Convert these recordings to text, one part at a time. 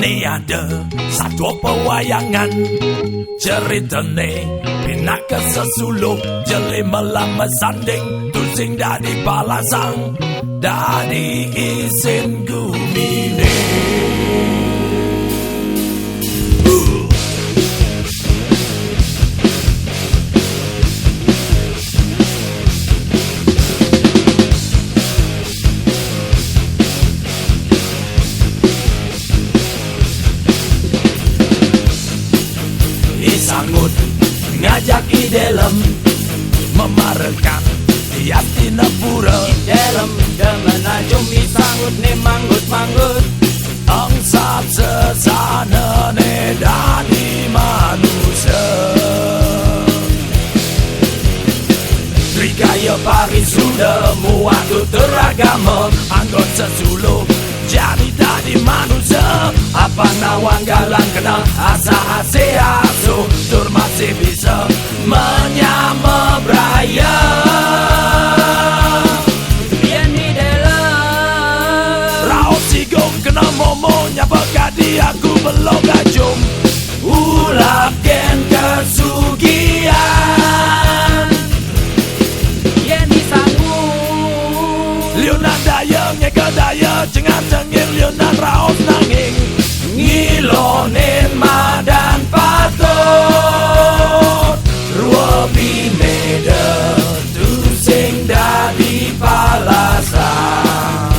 Ini ada satu pewayangan ceritane pinak ke sesuluh jeli melama sanding tusing dari balasang dari isin gumine. Sangut ngajak i dalam memarekan di hati nepura i dalam demenajum i sangut ne manggut-manggut angsap sesana ne dari manusia Trikaya pari sudah muatu teragama anggot sesuluh jadi tadi manusia apa nawang galang kena asa ase aso tur masih bisa menyama beraya biar di dalam raut sigong kena momonya pekadi aku belum gajum ulap gen kesugian biar disambut liunan daya ngeke daya cengar cengir liunan raut nanging ngilonin madan patut rua bineda tusing dari palasan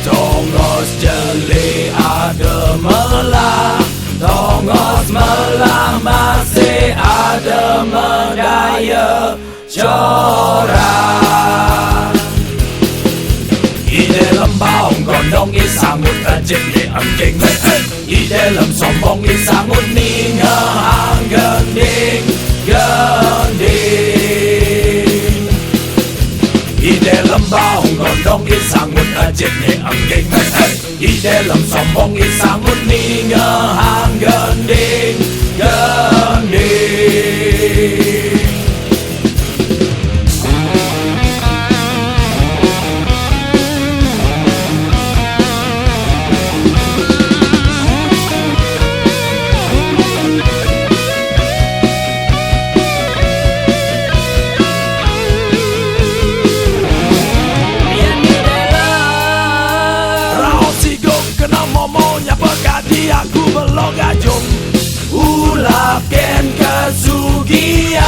tongos jeli ada melah tongos melah masih ada medaya corak i dalam baung gondong i sangut ajik ni angking i dalam sombong i sangut ni ngehang gending gending i dalam baung gondong i sangut ajik ni angking i dalam sombong i sangut ni ngehang gending gending pekadi aku belum gajum ulap gen kesugian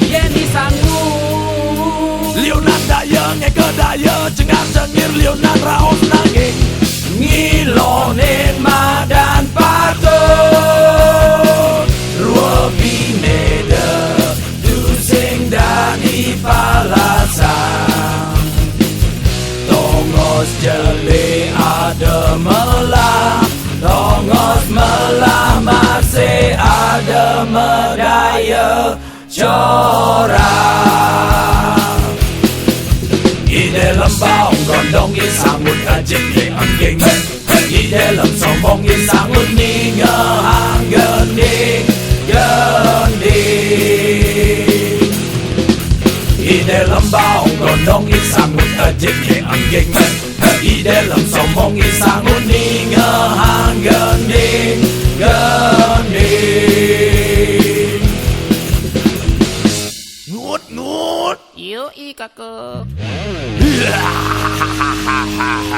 biar disambut liunan daya ngeke daya cengar cengir liunan raos nanging ngilonin madan patut rua bineda tusing dari palasan tongos jeli ada melah tongos melah masih ada medaya corak i dalam baung gondong i sangut ajik ni angking i dalam sombong i sangut ni ngehang gending gending i dalam baung gondong i sangut ajik ni angking i dalam sombong i sangut ni ngehang gending gending ngut ngut yoi kakak hahaha